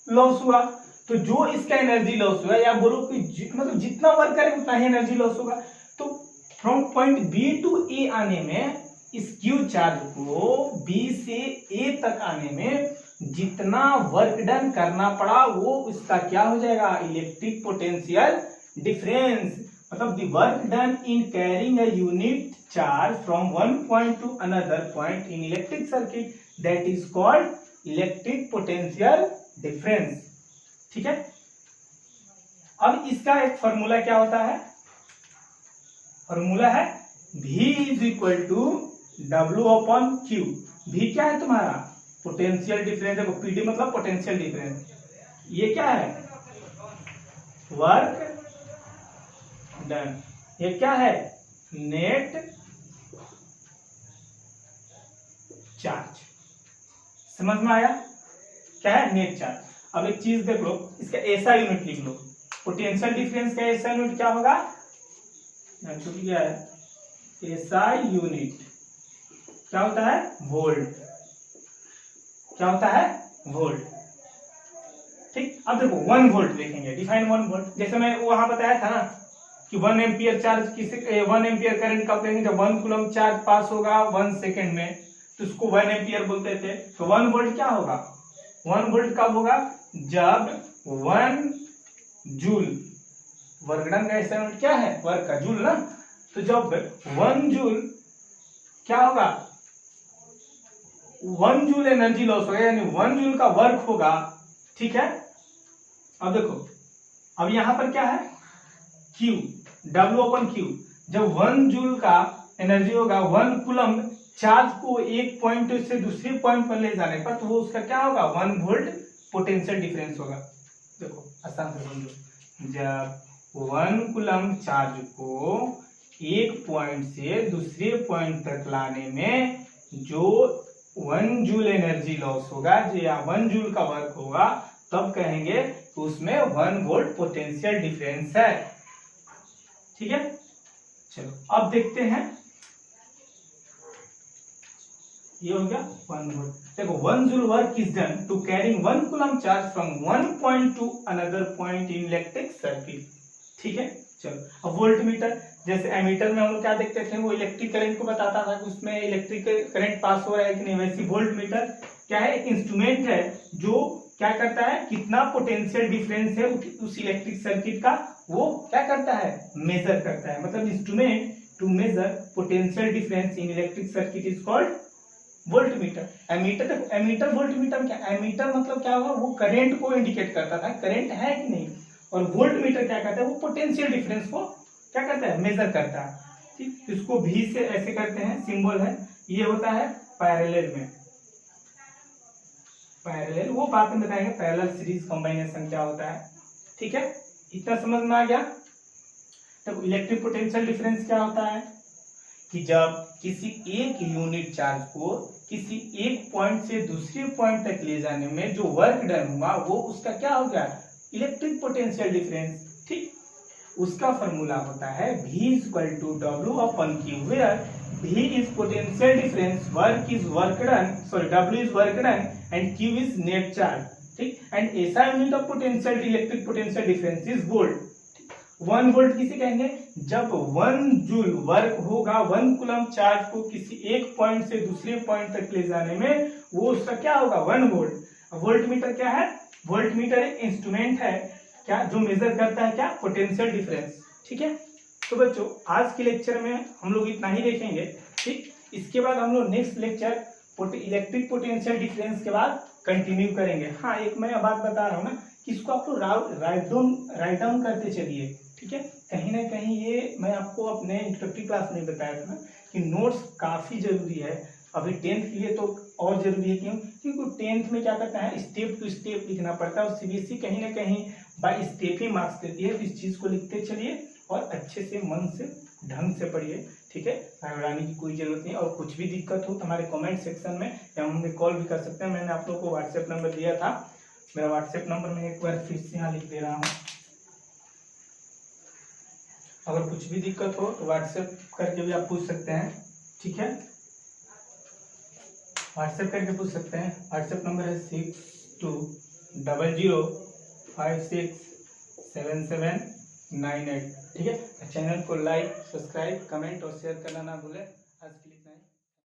लॉस हुआ, तो जो इसका एनर्जी लॉस हुआ, या बोलो कि मतलब जितना वर्क करे उतना ही एनर्जी लॉस होगा। तो फ्रॉम पॉइंट बी टू ए आने में इस क्यू चार्ज को बी से ए तक आने में जितना वर्क डन करना पड़ा वो इसका क्या हो जाएगा, इलेक्ट्रिक पोटेंशियल डिफरेंस। मतलब the work done in carrying a unit charge from one point to another point in electric circuit, that is called electric potential difference. ठीक है, अब इसका एक फॉर्मूला क्या होता है, फॉर्मूला है V is equal to W upon Q। V क्या है तुम्हारा, पोटेंशियल डिफरेंस है, PD मतलब पोटेंशियल डिफरेंस, ये क्या है, वर्क डन, ये क्या है, नेट चार्ज। समझ में आया, क्या है, नेट चार्ज। अब एक चीज देख लो, इसका ऐसा यूनिट लिख लो, पोटेंशियल डिफरेंस का ऐसा यूनिट क्या होगा, क्या है, ऐसा यूनिट क्या होता है, वोल्ट, क्या होता है, वोल्ट। ठीक, अब देखो 1 वोल्ट देखेंगे, डिफाइन 1 वोल्ट, जैसे मैं वहां बताया था ना कि 1 एम्पियर चार्ज किसी 1 एम्पियर करंट कब लेंगे, जब 1 कूलम चार्ज पास होगा 1 सेकेंड में, तो उसको 1 एम्पियर बोलते थे। तो 1 वोल्ट क्या होगा, 1 वोल्ट कब होगा, जब 1 जूल, वर्कडन का ऐसा यूनिट क्या है, वर्क का, जूल ना, तो जब 1 जूल क्या होगा, 1 जूल एनर्जी लॉस होगा, यानी 1 जूल का वर्क होगा। ठीक है, अब देखो, अब यहां पर क्या है, Q, W अपन Q, जब 1 जूल का एनर्जी होगा 1 कूलम चार्ज को एक पॉइंट से दूसरे पॉइंट पर ले जाने पर, तो वो उसका क्या होगा, 1 वोल्ट पोटेंशियल डिफरेंस होगा। देखो आसान से समझो, जब 1 कूलम चार्ज को एक पॉइंट से दूसरे पॉइंट तक लाने में जो 1 जूल एनर्जी लॉस होगा, जो या 1 जूल का वर्क होगा, तब कहेंगे तो उसमें 1 वोल्ट पोटेंशियल डिफरेंस है। ठीक है, चलो अब देखते हैं, ये हो गया 1 वोल्ट। देखो 1 joule work is done to carrying 1 coulomb charge from 1 point to another point in electric circuit. ठीक है, चलो अब वोल्ट मीटर, जैसे एमीटर में हम लोग क्या देखते थे, वो इलेक्ट्रिक करंट को बताता था कि उसमें इलेक्ट्रिक करंट पास हो रहा है कि नहीं, वैसे वोल्ट मीटर क्या है, एक इंस्ट्रूमेंट है जो क्या करता है, कितना पोटेंशियल डिफरेंस है उस इलेक्ट्रिक सर्किट का, वो क्या करता है, मेजर करता है। मतलब instrument to measure potential difference in electric circuit is called voltmeter. Ammeter, देखो एमीटर वोल्ट मीटर क्या, एमीटर मतलब क्या होगा, वो करंट को इंडिकेट करता था, करंट है कि नहीं, और वोल्ट मीटर क्या करता है, वो पोटेंशियल डिफरेंस को क्या करता है, मेजर करता है। ठीक, इसको भी से ऐसे करते हैं, सिंबल है, ये होता है पैरेलल में, पैरेलल वो बाद में बताएंगे, पैरेलल सीरीज कॉम्बिनेशन क्या होता है। ठीक है, इतना समझ में आ गया। तो इलेक्ट्रिक पोटेंशियल डिफरेंस क्या होता है कि जब किसी एक यूनिट चार्ज को किसी एक पॉइंट से दूसरे पॉइंट तक ले जाने में जो वर्क डन हुआ, वो उसका क्या हो गया, इलेक्ट्रिक पोटेंशियल डिफरेंस। ठीक, उसका फॉर्मूला होता है V equal to W upon Q, where V is potential difference, work is work done, sorry W is work done and Q is net charge. ठीक, and SI unit of potential electric potential difference is volt. 1 volt किसे कहेंगे, जब 1 जूल वर्क होगा 1 कूलम चार्ज को किसी एक पॉइंट से दूसरे पॉइंट तक ले जाने में, वो उसका क्या होगा, 1 वोल्ट। वोल्ट मीटर क्या है, वोल्ट मीटर एक इंस्ट्रूमेंट है क्या, जो मेजर करता है क्या, पोटेंशियल डिफरेंस। ठीक है, तो बच्चों आज के लेक्चर में हम लोग इतना ही देखेंगे। ठीक, इसके बाद हम लोग next lecture electric potential difference के बाद कंटिन्यू करेंगे। हाँ, एक मैं बात बता रहा हूँ ना कि इसको आप लोग राइट डाउन करते चलिए। ठीक है, कहीं ना कहीं ये मैं आपको अपने इंट्रोडक्टरी क्लास में बताया था कि नोट्स काफी जरूरी है, अभी 10th के लिए तो और जरूरी है। क्यों, क्योंकि 10th में क्या करता है, स्टेप टू स्टेप लिखना पड़ता है, और सीबीएसई कहीं ना कहीं बाय स्टेप ही मार्क्स देती है। तो इस चीज को लिखते चलिए और अच्छे से मन से ढंग से पढ़िए। ठीक है, घबराने की कोई जरूरत नहीं, और कुछ भी दिक्कत हो तो हमारे कमेंट सेक्शन में या हमें कॉल भी कर सकते हैं। मैंने आप लोगों को व्हाट्सएप नंबर दिया था, मेरा व्हाट्सएप नंबर मैं एक बार फिर से यहाँ लिख दे रहा हूँ। अगर कुछ भी दिक्कत हो तो व्हाट्सएप करके भी आप पूछ सकते हैं। ठीक है, व्हाट्सएप करके पूछ सकते हैं। व्हाट्सएप नंबर है 6200567798। ठीक है, चैनल को लाइक, सब्सक्राइब, कमेंट और शेयर करना ना भूलें। आज की